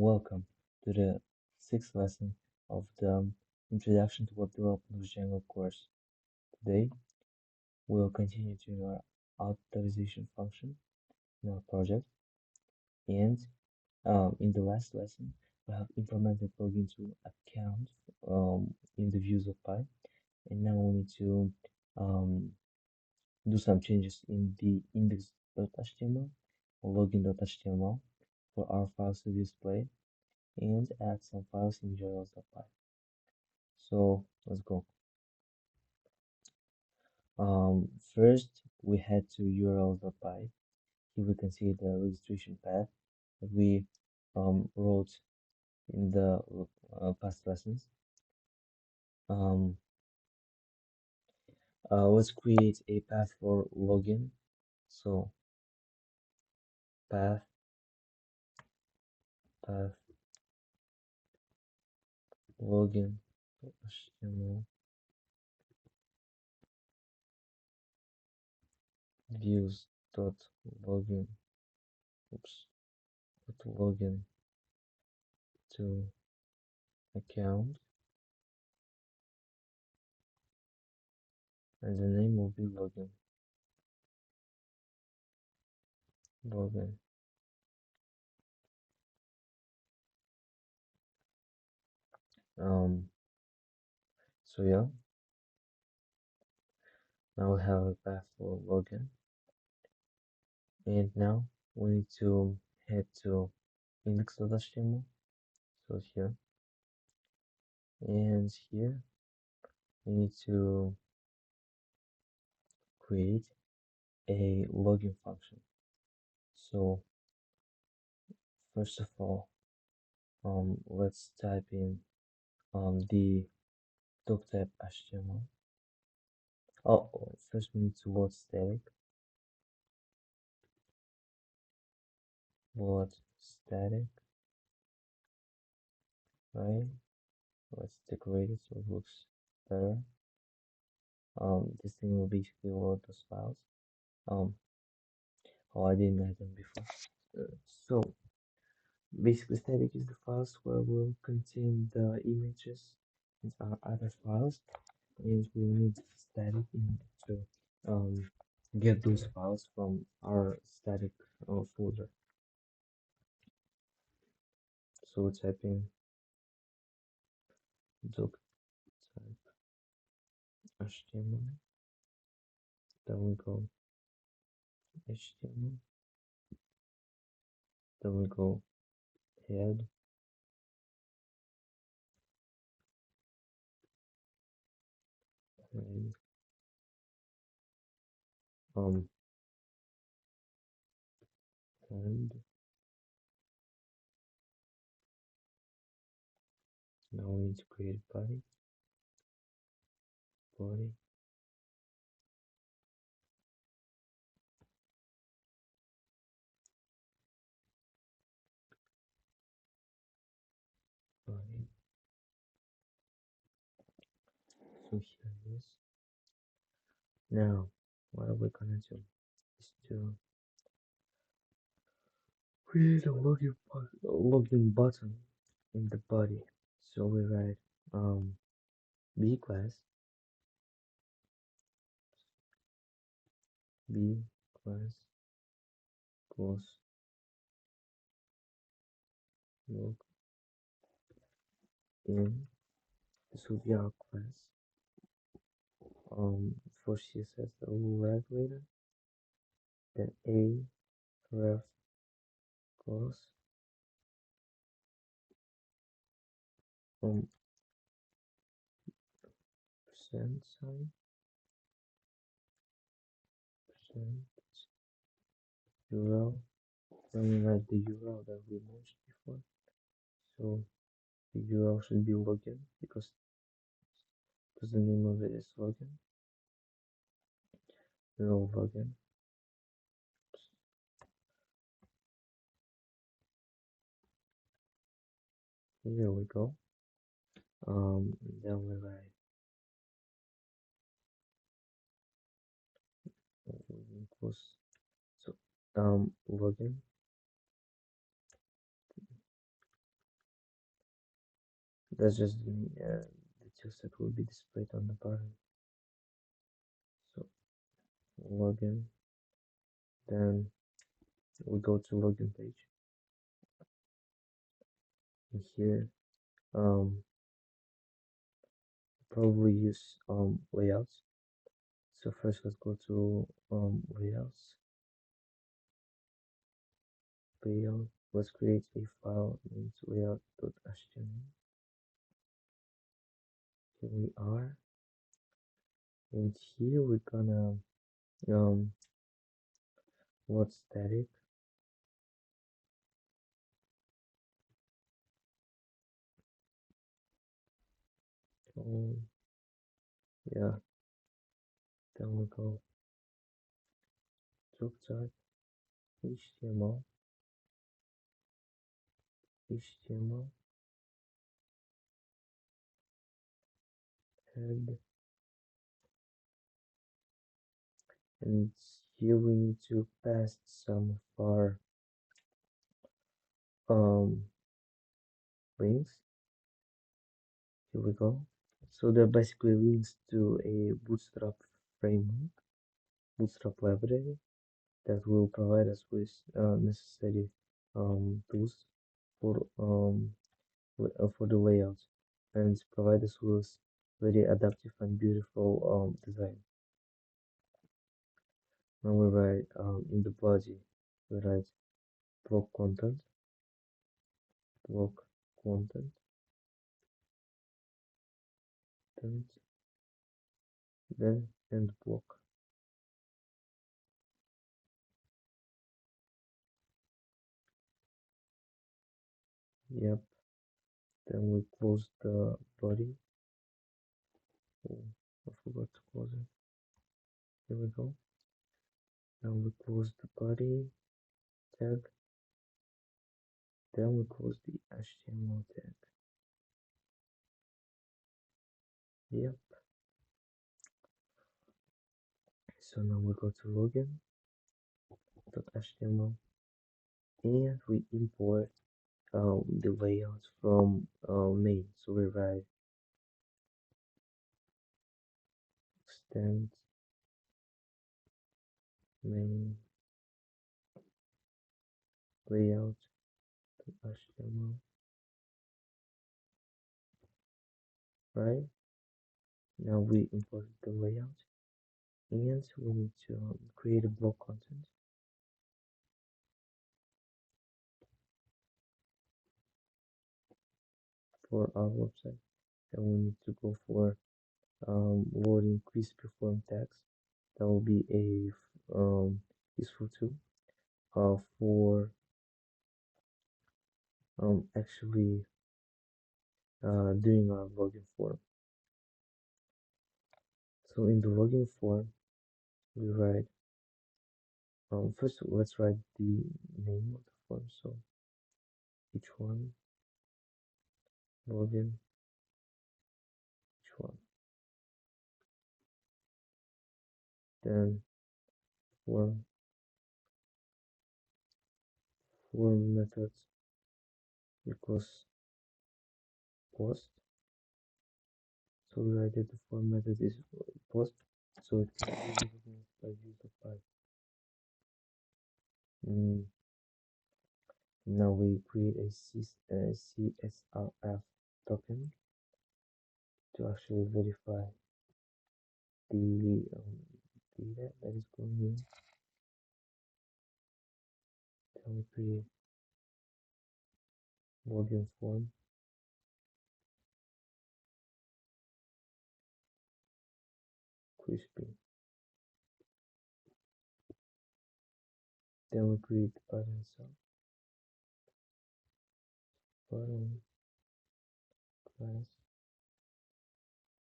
Welcome to the sixth lesson of the Introduction to Web Development with Django course. Today, we'll continue to our authorization function in our project, and in the last lesson, we have implemented login to account in the views of Pi, and now we need to um, do some changes in the index.html or login.html for our files to display and add some files in urls.py. So let's go. First we head to urls.py. Here we can see the registration path that we wrote in the past lessons. Let's create a path for login. So path login HTML views dot login login to account, and the name will be login. So yeah, now we have a path for login, and now we need to head to index.html. So here, and here we need to create a login function. So first of all, let's type in the doctype HTML. Oh, first we need to load static. Right? Let's decorate it so it looks better. This thing will basically load those files. Oh, I didn't add them before. So basically, static is the files where we'll contain the images and our other files, and we need static in order to get those files from our static folder. So type in doc type HTML, then we go HTML, then we go head, and um and now we need to create a body. Body. So here it is. Now, what are we gonna do? Is to create a login button in the body. So we write b class equals login. This will be our class. For CSS that we'll write later. Then a ref class percent sign percent URL. Then we write the URL that we mentioned before. So the URL should be login because the name of it is login. URL login. Here we go. Then we write equals so login That's just the text that will be displayed on the button. So login, then we go to login page. And here, probably use layouts. So first, let's go to layouts, layout. Let's create a file named layout.html. Here we are, and here we're gonna load static. Yeah, then we go to type HTML, HTML, and here we need to pass some of our links. Here we go. So they're basically links to a Bootstrap framework, Bootstrap library that will provide us with necessary tools for for the layout and provide us with very adaptive and beautiful design. Now we write in the body, we write block content, block content, and then end block. Yep. Then we close the body. Oh, I forgot to close it. Here we go. Now we close the body tag. Then we close the HTML tag. Yep. So now we go to login.html and we import the layout from main. So we write extend main layout.html, right? Now we import the layout and we need to create a block content for our website. Then we need to go for load increase perform tags. That will be a useful tool for actually doing our login form. So in the login form, we write first. Let's write the name of the form. So each one login, each one. Then form methods equals post. So we write that the form method is post. So it can be recognized by user by. Now we create a CSRF token to actually verify the data that is going in. Then we create login form, crispy. Then we create the button itself, button class.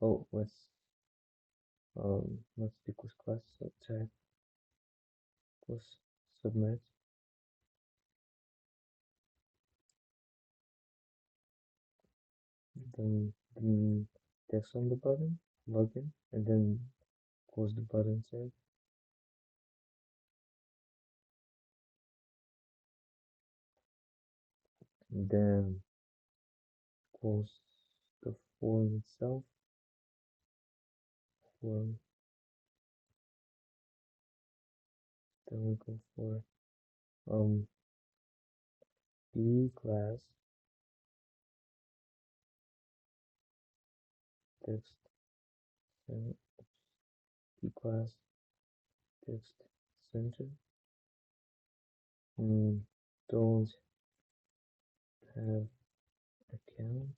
Oh, let's stick with class. So tag plus submit. Then the text on the button, login, and then close the button tag. And then close form itself, form, then we go for p class text p class text center. Don't have account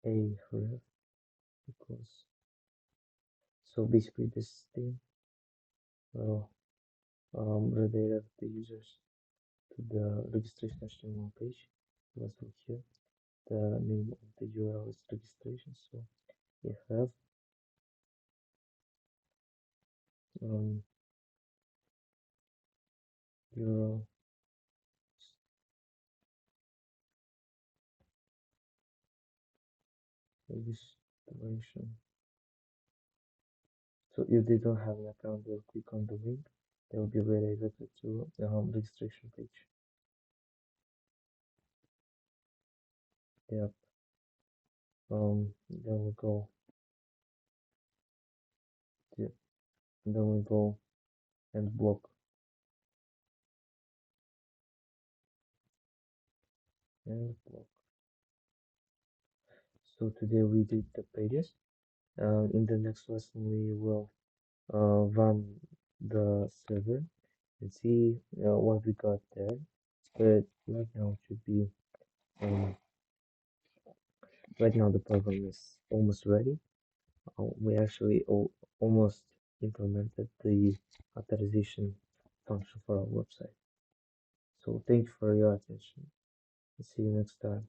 a ref equals. So basically this thing will redirect the users to the registration HTML page. Let's look here. The name of the URL is registration. So we have URL registration. So if they don't have an account, they'll click on the link. They'll be redirected to the registration page. Yep. Then we go. Then we go and block. And block. So today we did the pages. In the next lesson we will run the server and see what we got there. But right now it should be right now the program is almost ready. We actually almost implemented the authorization function for our website. So thank you for your attention. See you next time.